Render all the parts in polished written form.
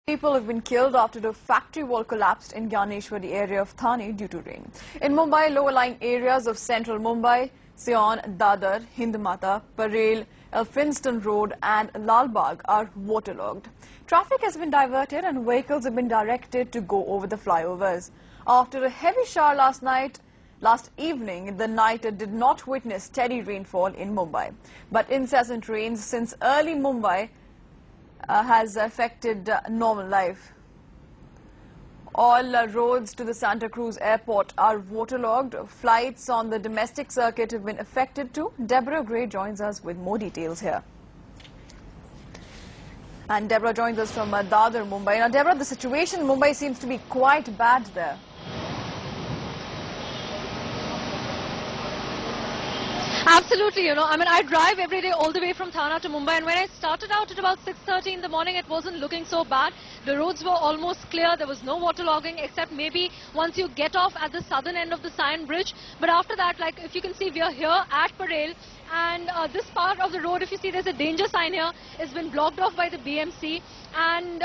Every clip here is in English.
People have been killed after the factory wall collapsed in Gyaneshwari area of Thane due to rain. In Mumbai, lower-lying areas of central Mumbai, Sion, Dadar, Hindmata, Parel, Elphinstone Road and Lalbagh are waterlogged. Traffic has been diverted and vehicles have been directed to go over the flyovers. After a heavy shower last evening, the night did not witness steady rainfall in Mumbai. But incessant rains since early Mumbai has affected normal life. All roads to the Santa Cruz airport are waterlogged. Flights on the domestic circuit have been affected too. Deborah Gray joins us with more details here. And Deborah joins us from Dadar, Mumbai. Now, Deborah, the situation in Mumbai seems to be quite bad there. Absolutely, I drive every day all the way from Thane to Mumbai, and when I started out at about 6:30 in the morning, it wasn't looking so bad. The roads were almost clear. There was no waterlogging, except maybe once you get off at the southern end of the Sion Bridge. But after that, like if you can see, we are here at Parel, and this part of the road, if you see, there's a danger sign here. It's been blocked off by the BMC, and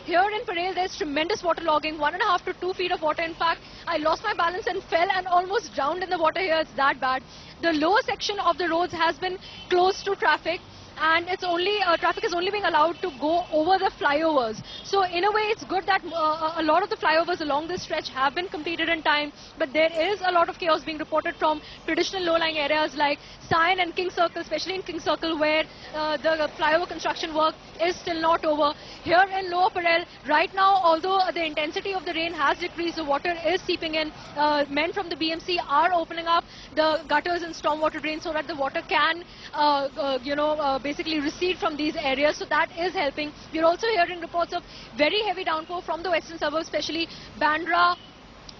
here in Parel, there's tremendous waterlogging, 1.5 to 2 feet of water. In fact, I lost my balance and fell and almost drowned in the water here. It's that bad. The lower section of the roads has been closed to traffic, and it's only traffic is only being allowed to go over the flyovers. So in a way, it's good that a lot of the flyovers along this stretch have been completed in time, but there is a lot of chaos being reported from traditional low-lying areas like Sion and King Circle, especially in King Circle, where the flyover construction work is still not over. Here in Lower Parel, right now, although the intensity of the rain has decreased, the water is seeping in. Men from the BMC are opening up the gutters and stormwater drains so that the water can, basically recede from these areas. So that is helping. We're also hearing reports of very heavy downpour from the western suburbs, especially Bandra,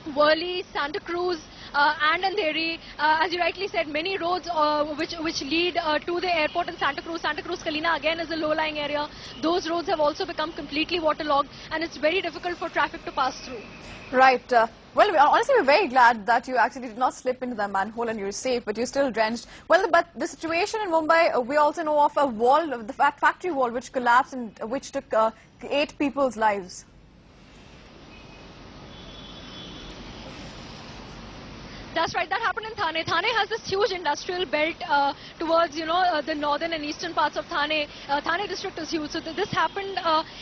Worli, Santa Cruz, and Andheri. As you rightly said, many roads which lead to the airport in Santa Cruz. Santa Cruz Kalina again is a low-lying area. Those roads have also become completely waterlogged, and it's very difficult for traffic to pass through. Right. Well, honestly, we're very glad that you actually did not slip into the manhole and you're safe, but you're still drenched. Well, but the situation in Mumbai, we also know of a wall, the factory wall, which collapsed and which took 8 people's lives. That's right, that happened in Thane. Thane has this huge industrial belt towards, the northern and eastern parts of Thane. Thane district is huge, so this happened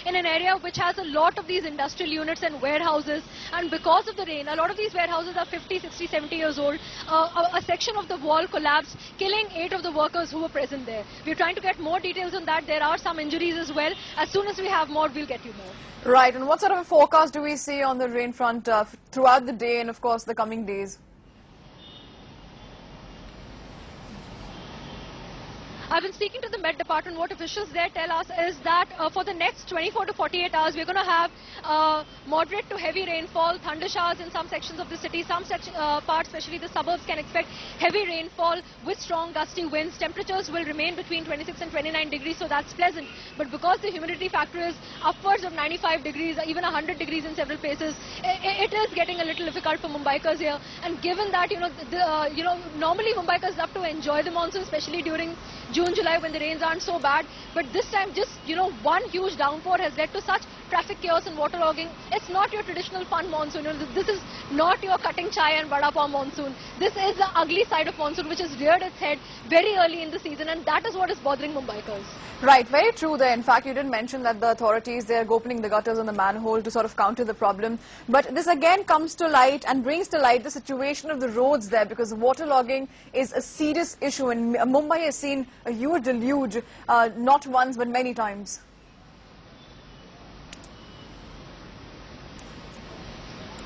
in an area which has a lot of these industrial units and warehouses. And because of the rain, a lot of these warehouses are 50, 60, 70 years old. A section of the wall collapsed, killing 8 of the workers who were present there. We're trying to get more details on that. There are some injuries as well. As soon as we have more, we'll get you more. Right, and what sort of a forecast do we see on the rain front throughout the day and, of course, the coming days? I've been speaking to the Met Department. What officials there tell us is that for the next 24 to 48 hours, we're going to have moderate to heavy rainfall, thunder showers in some sections of the city. Some parts, especially the suburbs, can expect heavy rainfall with strong gusty winds. Temperatures will remain between 26 and 29 degrees, so that's pleasant. But because the humidity factor is upwards of 95 degrees, even 100 degrees in several places, it is getting a little difficult for Mumbaikars here. And given that, normally Mumbaikars love to enjoy the monsoon, especially during June, July, when the rains aren't so bad. But this time, just, one huge downpour has led to such traffic chaos and waterlogging. It's not your traditional fun monsoon. This is not your cutting chai and vada pav monsoon. This is the ugly side of monsoon, which has reared its head very early in the season, and that is what is bothering Mumbaikars. Right, very true there. In fact, you did mention that the authorities, they are opening the gutters on the manhole to sort of counter the problem. But this again comes to light and brings to light the situation of the roads there, because waterlogging is a serious issue, and Mumbai has seen a huge deluge, not once but many times.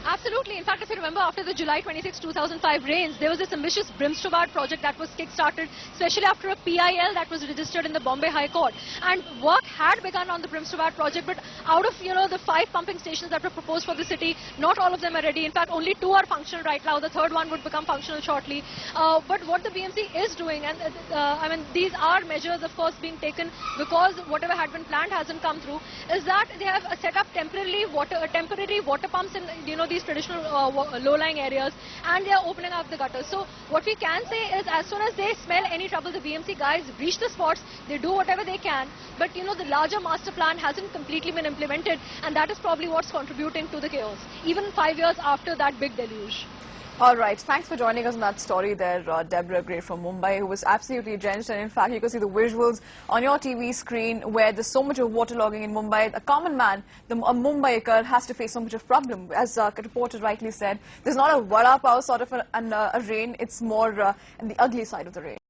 Absolutely. In fact, if you remember, after the July 26, 2005 rains, there was this ambitious Brimstobad project that was kick-started, especially after a PIL that was registered in the Bombay High Court. And work had begun on the Brimstobad project, but out of, the 5 pumping stations that were proposed for the city, not all of them are ready. In fact, only 2 are functional right now. The third one would become functional shortly. But what the BMC is doing, and these are measures, of course, being taken because whatever had been planned hasn't come through, is that they have set up temporary water pumps in, these traditional low-lying areas, and they are opening up the gutters. So what we can say is, as soon as they smell any trouble, the BMC guys reach the spots, they do whatever they can, but the larger master plan hasn't completely been implemented, and that is probably what's contributing to the chaos, even 5 years after that big deluge. All right, thanks for joining us on that story there, Deborah Gray from Mumbai, who was absolutely drenched. And in fact, you can see the visuals on your TV screen where there's so much of waterlogging in Mumbai. A common man, a Mumbaiker, has to face so much of problem. As a reporter rightly said, there's not a vada pav sort of a rain, it's more the ugly side of the rain.